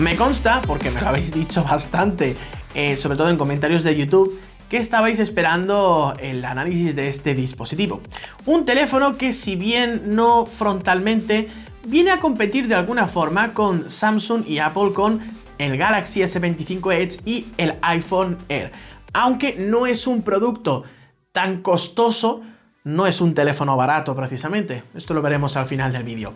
Me consta, porque me lo habéis dicho bastante, sobre todo en comentarios de YouTube, que estabais esperando el análisis de este dispositivo. Un teléfono que, si bien no frontalmente, viene a competir de alguna forma con Samsung y Apple con el Galaxy S25 Edge y el iPhone Air. Aunque no es un producto tan costoso, no es un teléfono barato precisamente. Esto lo veremos al final del vídeo.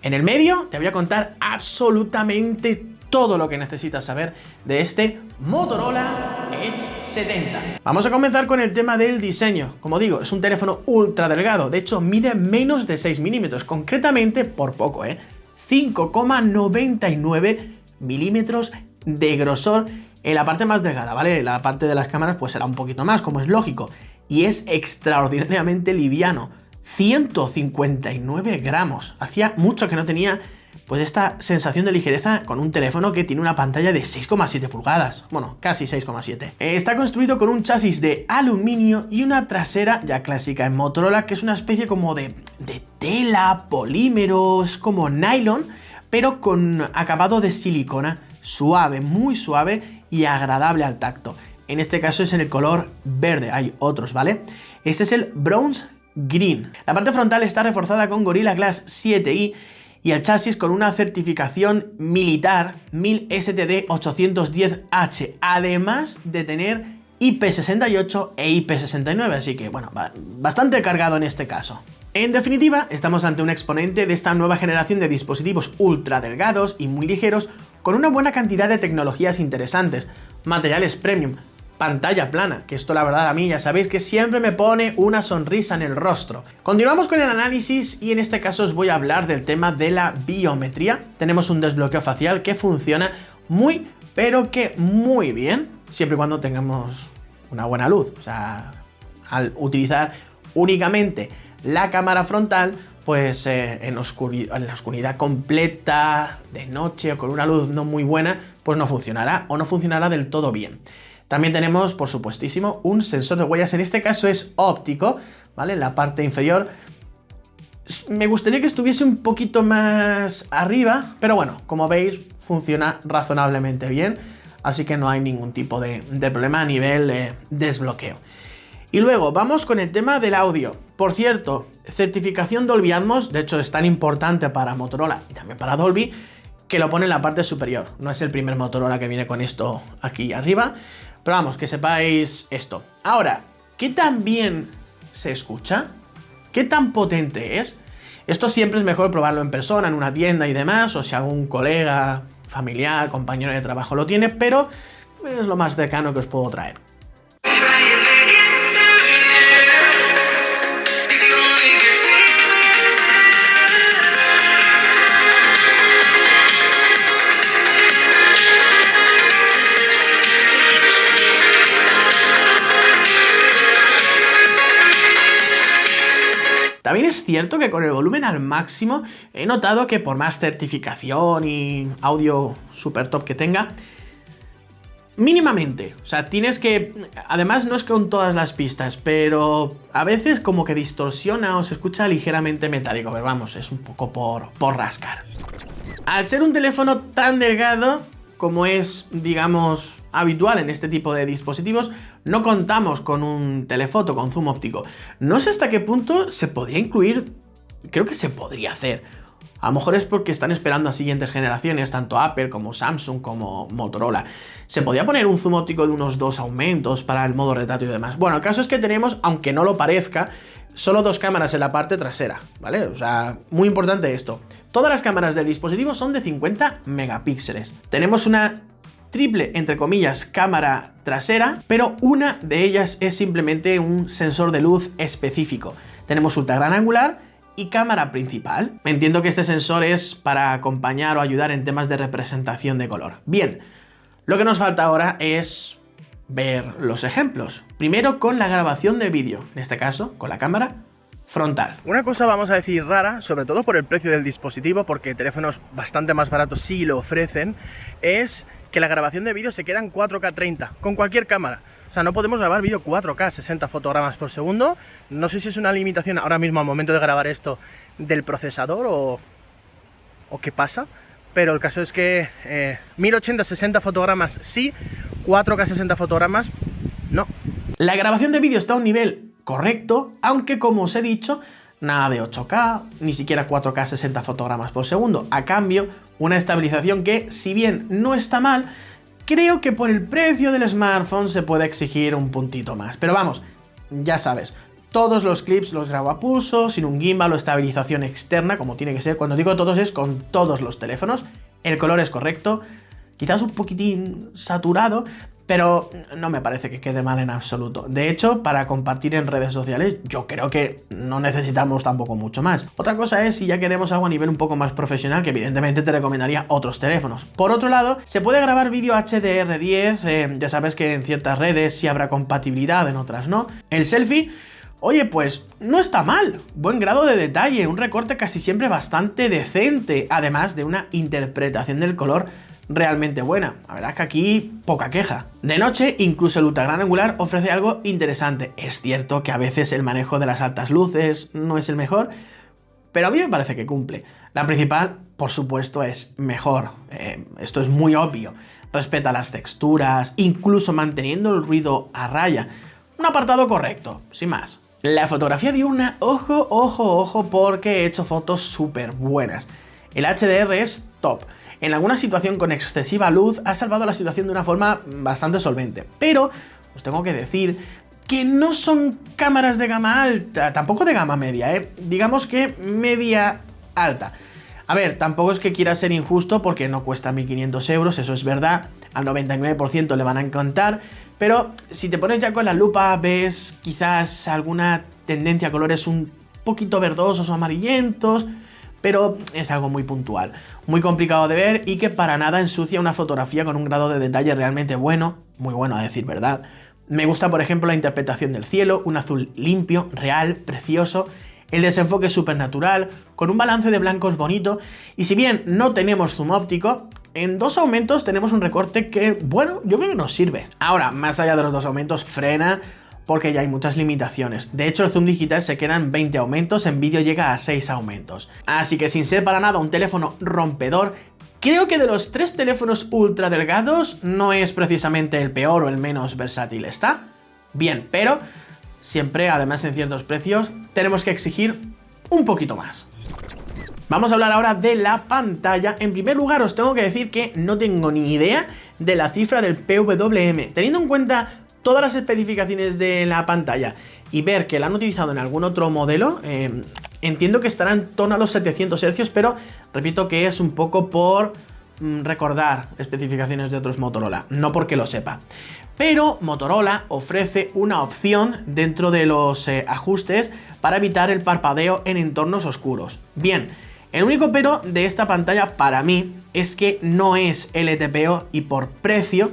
En el medio te voy a contar absolutamente todo lo que necesitas saber de este Motorola Edge 70. Vamos a comenzar con el tema del diseño. Como digo, es un teléfono ultra delgado. De hecho, mide menos de 6 milímetros. Concretamente, por poco, 5,99 milímetros de grosor en la parte más delgada, ¿vale? La parte de las cámaras pues será un poquito más, como es lógico. Y es extraordinariamente liviano. 159 gramos. Hacía mucho que no tenía pues esta sensación de ligereza con un teléfono que tiene una pantalla de 6,7 pulgadas. Bueno, casi 6,7. Está construido con un chasis de aluminio y una trasera ya clásica en Motorola, que es una especie como de tela, polímeros, como nylon, pero con acabado de silicona, suave, muy suave y agradable al tacto. En este caso es en el color verde, hay otros, ¿vale? Este es el Bronze Green. La parte frontal está reforzada con Gorilla Glass 7i y el chasis con una certificación militar 1000 STD 810H, además de tener IP68 e IP69, así que bueno, bastante cargado en este caso. En definitiva, estamos ante un exponente de esta nueva generación de dispositivos ultra delgados y muy ligeros con una buena cantidad de tecnologías interesantes, materiales premium, pantalla plana, que esto la verdad a mí ya sabéis que siempre me pone una sonrisa en el rostro. Continuamos con el análisis y en este caso os voy a hablar del tema de la biometría. Tenemos un desbloqueo facial que funciona muy, pero que muy bien, siempre y cuando tengamos una buena luz. O sea, al utilizar únicamente la cámara frontal, pues en la oscuridad completa, de noche o con una luz no muy buena, pues no funcionará o no funcionará del todo bien. También tenemos, por supuestísimo, un sensor de huellas, en este caso es óptico, ¿vale? En la parte inferior. Me gustaría que estuviese un poquito más arriba, pero bueno, como veis, funciona razonablemente bien, así que no hay ningún tipo de problema a nivel desbloqueo. Y luego, vamos con el tema del audio. Por cierto, certificación Dolby Atmos, de hecho es tan importante para Motorola y también para Dolby, que lo pone en la parte superior. No es el primer Motorola que viene con esto aquí arriba, pero vamos, que sepáis esto. Ahora, ¿qué tan bien se escucha? ¿Qué tan potente es? Esto siempre es mejor probarlo en persona, en una tienda y demás, o si algún colega, familiar, compañero de trabajo lo tiene, pero es lo más cercano que os puedo traer. También es cierto que con el volumen al máximo he notado que por más certificación y audio super top que tenga, mínimamente, o sea, tienes que, además no es con todas las pistas, pero a veces como que distorsiona o se escucha ligeramente metálico, pero vamos, es un poco por rascar. Al ser un teléfono tan delgado como es, digamos, habitual en este tipo de dispositivos, no contamos con un telefoto con zoom óptico. No sé hasta qué punto se podría incluir, creo que se podría hacer. A lo mejor es porque están esperando a siguientes generaciones, tanto Apple como Samsung como Motorola. Se podría poner un zoom óptico de unos 2 aumentos para el modo retrato y demás. Bueno, el caso es que tenemos, aunque no lo parezca, solo 2 cámaras en la parte trasera, ¿vale? O sea, muy importante esto. Todas las cámaras del dispositivo son de 50 megapíxeles. Tenemos una triple, entre comillas, cámara trasera, pero una de ellas es simplemente un sensor de luz específico. Tenemos ultra gran angular y cámara principal. Entiendo que este sensor es para acompañar o ayudar en temas de representación de color. Bien, lo que nos falta ahora es ver los ejemplos. Primero con la grabación de vídeo, en este caso con la cámara frontal. Una cosa vamos a decir rara, sobre todo por el precio del dispositivo, porque teléfonos bastante más baratos sí lo ofrecen, es que la grabación de vídeo se queda en 4K 30 con cualquier cámara. O sea, no podemos grabar vídeo 4K 60 fotogramas por segundo. No sé si es una limitación ahora mismo al momento de grabar esto del procesador o qué pasa, pero el caso es que 1080 60 fotogramas sí, 4K 60 fotogramas no. La grabación de vídeo está a un nivel correcto, aunque como os he dicho, nada de 8K, ni siquiera 4K 60 fotogramas por segundo. A cambio, una estabilización que, si bien no está mal, creo que por el precio del smartphone se puede exigir un puntito más. Pero vamos, ya sabes, todos los clips los grabo a pulso, sin un gimbal o estabilización externa, como tiene que ser. Cuando digo todos es con todos los teléfonos. El color es correcto, quizás un poquitín saturado, pero no me parece que quede mal en absoluto. De hecho, para compartir en redes sociales, yo creo que no necesitamos tampoco mucho más. Otra cosa es si ya queremos algo a nivel un poco más profesional, que evidentemente te recomendaría otros teléfonos. Por otro lado, se puede grabar vídeo HDR10, ya sabes que en ciertas redes sí habrá compatibilidad, en otras no. El selfie, oye, pues no está mal, buen grado de detalle, un recorte casi siempre bastante decente, además de una interpretación del color realmente buena. La verdad es que aquí poca queja. De noche, incluso el ultra gran angular ofrece algo interesante. Es cierto que a veces el manejo de las altas luces no es el mejor, pero a mí me parece que cumple. La principal, por supuesto, es mejor. Esto es muy obvio. Respeta las texturas, incluso manteniendo el ruido a raya. Un apartado correcto, sin más. La fotografía diurna, ojo, ojo, ojo, porque he hecho fotos súper buenas. El HDR es top. En alguna situación con excesiva luz ha salvado la situación de una forma bastante solvente. Pero os tengo que decir que no son cámaras de gama alta, tampoco de gama media, digamos que media alta. A ver, tampoco es que quiera ser injusto porque no cuesta 1.500 euros, eso es verdad, al 99% le van a encantar, pero si te pones ya con la lupa ves quizás alguna tendencia a colores un poquito verdosos o amarillentos, pero es algo muy puntual, muy complicado de ver y que para nada ensucia una fotografía con un grado de detalle realmente bueno, muy bueno a decir verdad. Me gusta, por ejemplo, la interpretación del cielo, un azul limpio, real, precioso, el desenfoque súper natural, con un balance de blancos bonito, y si bien no tenemos zoom óptico, en 2 aumentos tenemos un recorte que, bueno, yo creo que nos sirve. Ahora, más allá de los 2 aumentos, frena, porque ya hay muchas limitaciones. De hecho, el zoom digital se queda en 20 aumentos, en vídeo llega a 6 aumentos. Así que sin ser para nada un teléfono rompedor, creo que de los 3 teléfonos ultra delgados no es precisamente el peor o el menos versátil. ¿Está? Bien, pero siempre, además en ciertos precios, tenemos que exigir un poquito más. Vamos a hablar ahora de la pantalla. En primer lugar, os tengo que decir que no tengo ni idea de la cifra del PWM. Teniendo en cuenta todas las especificaciones de la pantalla y ver que la han utilizado en algún otro modelo, entiendo que estará en torno a los 700 Hz, pero repito que es un poco por recordar especificaciones de otros Motorola, no porque lo sepa. Pero Motorola ofrece una opción dentro de los ajustes para evitar el parpadeo en entornos oscuros. Bien, el único pero de esta pantalla para mí es que no es LTPO y por precio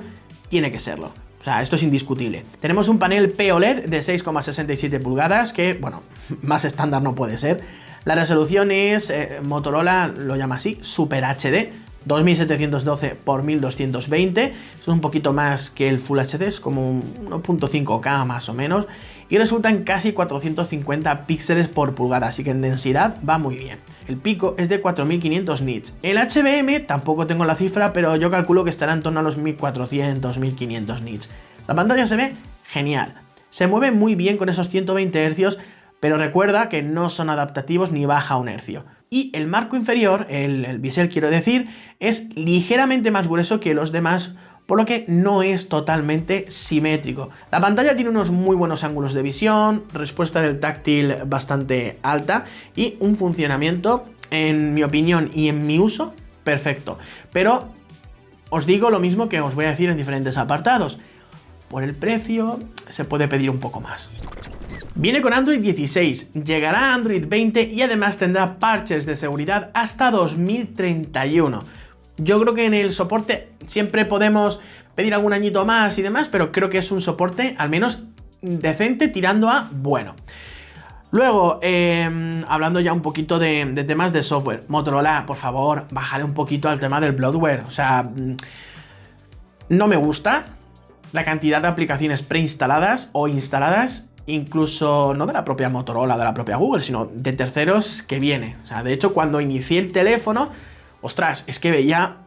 tiene que serlo. O sea, esto es indiscutible. Tenemos un panel POLED de 6,67 pulgadas, que, bueno, más estándar no puede ser. La resolución es, Motorola lo llama así, Super HD, 2712 x 1220. Es un poquito más que el Full HD, es como 1.5K más o menos. Y resulta en casi 450 píxeles por pulgada, así que en densidad va muy bien. El pico es de 4500 nits. El HBM, tampoco tengo la cifra, pero yo calculo que estará en torno a los 1400, 1500 nits. La pantalla se ve genial. Se mueve muy bien con esos 120 Hz, pero recuerda que no son adaptativos ni baja un hercio. Y el marco inferior, el bisel quiero decir, es ligeramente más grueso que los demás, por lo que no es totalmente simétrico. La pantalla tiene unos muy buenos ángulos de visión, respuesta del táctil bastante alta y un funcionamiento, en mi opinión y en mi uso, perfecto. Pero os digo lo mismo que os voy a decir en diferentes apartados. Por el precio se puede pedir un poco más. Viene con Android 16, llegará a Android 20 y además tendrá parches de seguridad hasta 2031. Yo creo que en el soporte siempre podemos pedir algún añito más y demás, pero creo que es un soporte al menos decente tirando a bueno. Luego, hablando ya un poquito de temas de software, Motorola, por favor, bájale un poquito al tema del bloatware. O sea, no me gusta la cantidad de aplicaciones preinstaladas o instaladas, incluso no de la propia Motorola, de la propia Google, sino de terceros que viene. O sea, de hecho, cuando inicié el teléfono, ostras, es que veía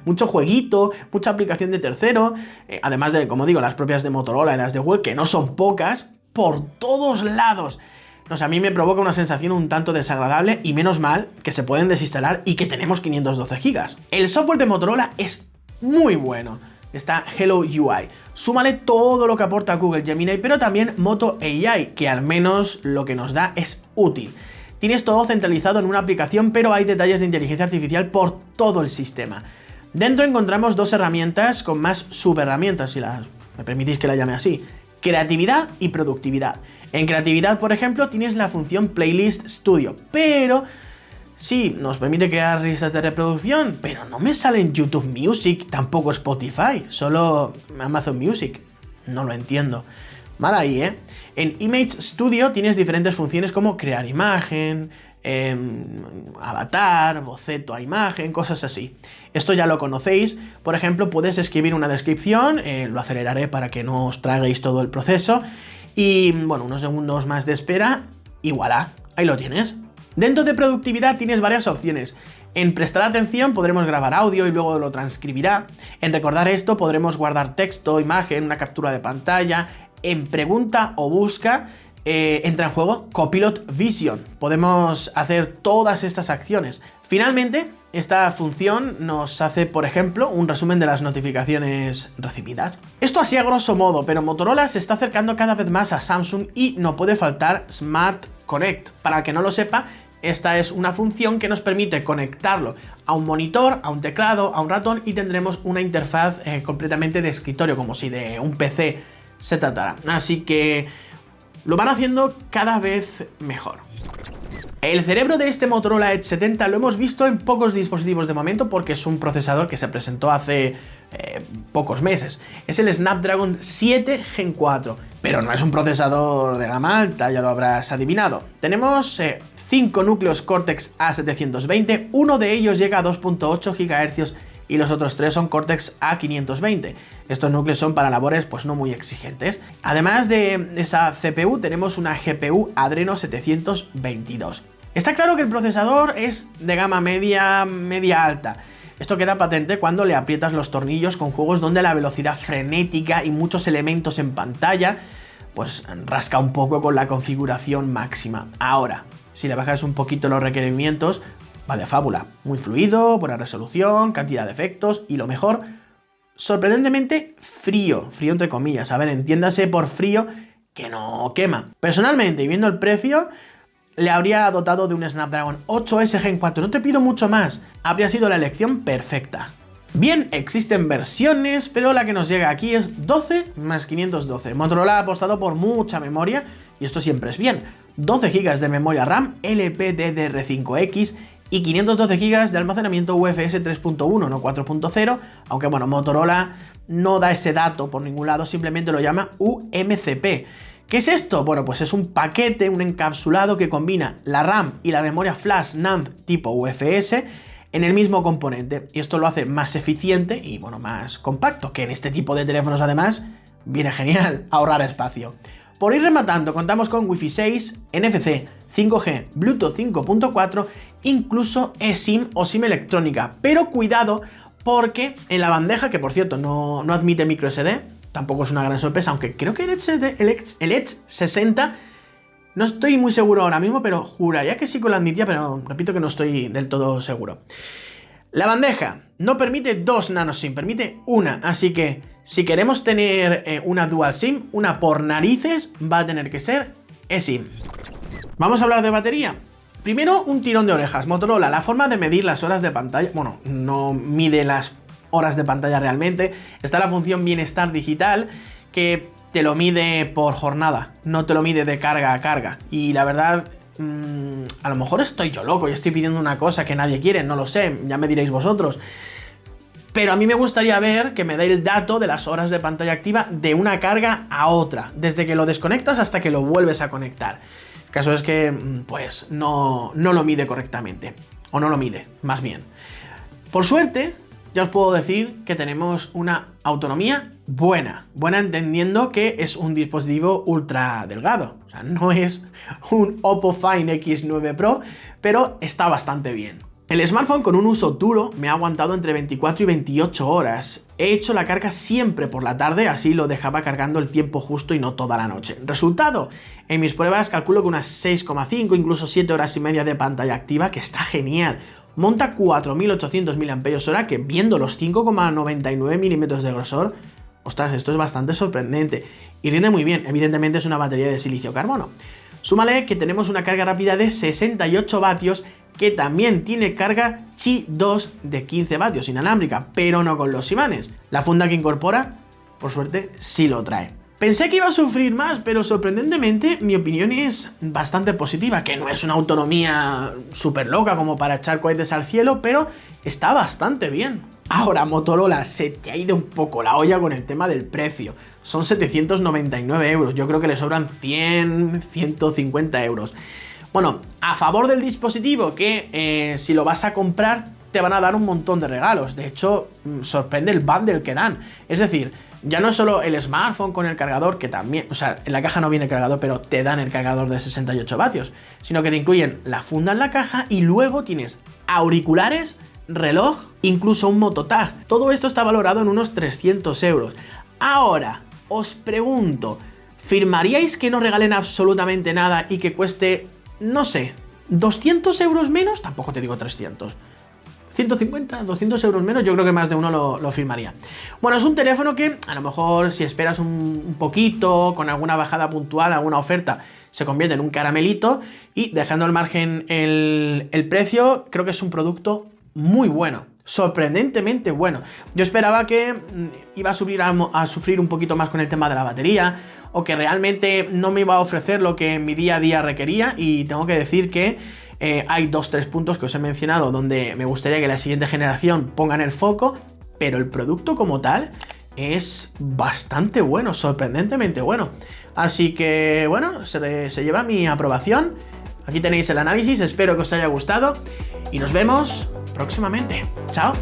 mucho jueguito, mucha aplicación de tercero, además de, como digo, las propias de Motorola y las de Google, que no son pocas, por todos lados. No sé, a mí me provoca una sensación un tanto desagradable y menos mal que se pueden desinstalar y que tenemos 512 GB. El software de Motorola es muy bueno. Está Hello UI. Súmale todo lo que aporta Google Gemini, pero también Moto AI, que al menos lo que nos da es útil. Tienes todo centralizado en una aplicación, pero hay detalles de inteligencia artificial por todo el sistema. Dentro encontramos dos herramientas con más subherramientas, si me permitís que la llame así: creatividad y productividad. En creatividad, por ejemplo, tienes la función Playlist Studio, pero sí, nos permite crear listas de reproducción, pero no me sale en YouTube Music, tampoco Spotify, solo Amazon Music. No lo entiendo. Mal ahí, ¿eh? En Image Studio tienes diferentes funciones como crear imagen, avatar, boceto a imagen, cosas así. Esto ya lo conocéis. Por ejemplo, puedes escribir una descripción, lo aceleraré para que no os traguéis todo el proceso, y bueno, unos segundos más de espera y voilà, ahí lo tienes. Dentro de productividad tienes varias opciones. En prestar atención podremos grabar audio y luego lo transcribirá. En recordar esto podremos guardar texto, imagen, una captura de pantalla. En pregunta o busca entra en juego Copilot Vision. Podemos hacer todas estas acciones. Finalmente, esta función nos hace, por ejemplo, un resumen de las notificaciones recibidas. Esto así a grosso modo, pero Motorola se está acercando cada vez más a Samsung y no puede faltar Smart Connect. Para el que no lo sepa, esta es una función que nos permite conectarlo a un monitor, a un teclado, a un ratón, y tendremos una interfaz completamente de escritorio, como si de un PC se tratara. Así que lo van haciendo cada vez mejor. El cerebro de este Motorola Edge 70 lo hemos visto en pocos dispositivos de momento porque es un procesador que se presentó hace pocos meses. Es el Snapdragon 7 Gen 4, pero no es un procesador de gama alta, ya lo habrás adivinado. Tenemos 5 núcleos Cortex A720, uno de ellos llega a 2.8 GHz y los otros 3 son Cortex A520. Estos núcleos son para labores pues no muy exigentes. Además de esa CPU tenemos una GPU Adreno 722. Está claro que el procesador es de gama media alta. Esto queda patente cuando le aprietas los tornillos con juegos donde la velocidad frenética y muchos elementos en pantalla pues rasca un poco con la configuración máxima. Ahora, si le bajas un poquito los requerimientos, va de fábula. Muy fluido, buena resolución, cantidad de efectos y lo mejor, sorprendentemente frío entre comillas. A ver, entiéndase por frío que no quema. Personalmente, y viendo el precio, le habría dotado de un Snapdragon 8S Gen 4. No te pido mucho más, habría sido la elección perfecta. Bien, existen versiones, pero la que nos llega aquí es 12 más 512. Motorola ha apostado por mucha memoria, y esto siempre es bien. 12 GB de memoria RAM LPDDR5X y 512 GB de almacenamiento UFS 3.1, no 4.0, aunque bueno, Motorola no da ese dato por ningún lado, simplemente lo llama UMCP. ¿Qué es esto? Bueno, pues es un paquete, un encapsulado que combina la RAM y la memoria flash NAND tipo UFS en el mismo componente, y esto lo hace más eficiente y bueno, más compacto, que en este tipo de teléfonos además viene genial ahorrar espacio. Por ir rematando, contamos con Wi-Fi 6, NFC, 5G, Bluetooth 5.4, incluso eSIM o SIM electrónica, pero cuidado porque en la bandeja, que por cierto no admite microSD, tampoco es una gran sorpresa, aunque creo que el Edge 60, no estoy muy seguro ahora mismo, pero juraría que sí que lo admitía, pero repito que no estoy del todo seguro. La bandeja no permite 2 nano SIM, permite una, así que si queremos tener una dual SIM, una por narices, va a tener que ser eSIM. Vamos a hablar de batería. Primero, un tirón de orejas. Motorola, la forma de medir las horas de pantalla, bueno, no mide las horas de pantalla realmente. Está la función bienestar digital que te lo mide por jornada, no te lo mide de carga a carga. Y la verdad, a lo mejor estoy yo loco y estoy pidiendo una cosa que nadie quiere, no lo sé, ya me diréis vosotros. Pero a mí me gustaría ver que me dé el dato de las horas de pantalla activa de una carga a otra, desde que lo desconectas hasta que lo vuelves a conectar. El caso es que, pues, no lo mide correctamente. O no lo mide, más bien. Por suerte, ya os puedo decir que tenemos una autonomía buena. Buena entendiendo que es un dispositivo ultra delgado. O sea, no es un Oppo Find X9 Pro, pero está bastante bien. El smartphone con un uso duro me ha aguantado entre 24 y 28 horas. He hecho la carga siempre por la tarde, así lo dejaba cargando el tiempo justo y no toda la noche. Resultado, en mis pruebas calculo que unas 6,5, incluso 7 horas y media de pantalla activa, que está genial. Monta 4800 mAh, que viendo los 5,99 milímetros de grosor, ostras, esto es bastante sorprendente. Y rinde muy bien, evidentemente es una batería de silicio carbono. Súmale que tenemos una carga rápida de 68 vatios, que también tiene carga Qi 2 de 15 vatios inalámbrica, pero no con los imanes. La funda que incorpora, por suerte, sí lo trae. Pensé que iba a sufrir más, pero sorprendentemente mi opinión es bastante positiva, que no es una autonomía súper loca como para echar cohetes al cielo, pero está bastante bien. Ahora, Motorola, se te ha ido un poco la olla con el tema del precio. Son 799 euros, yo creo que le sobran 100, 150 euros. Bueno, a favor del dispositivo, que si lo vas a comprar te van a dar un montón de regalos. De hecho, sorprende el bundle que dan. Es decir, ya no es solo el smartphone con el cargador, que también, o sea, en la caja no viene el cargador, pero te dan el cargador de 68 vatios, sino que te incluyen la funda en la caja y luego tienes auriculares, reloj, incluso un mototag. Todo esto está valorado en unos 300 euros. Ahora, os pregunto, ¿firmaríais que no regalen absolutamente nada y que cueste, no sé, 200 euros menos? Tampoco te digo 300. 150, 200 euros menos, yo creo que más de uno lo firmaría. Bueno, es un teléfono que a lo mejor si esperas un poquito, con alguna bajada puntual, alguna oferta, se convierte en un caramelito, y dejando al margen el precio, creo que es un producto muy bueno, sorprendentemente bueno. Yo esperaba que iba a sufrir un poquito más con el tema de la batería, o que realmente no me iba a ofrecer lo que mi día a día requería, y tengo que decir que hay 2-3 puntos que os he mencionado donde me gustaría que la siguiente generación pongan el foco, pero el producto como tal es bastante bueno, sorprendentemente bueno. Así que bueno, se lleva mi aprobación. Aquí tenéis el análisis, espero que os haya gustado y nos vemos próximamente. ¡Chao!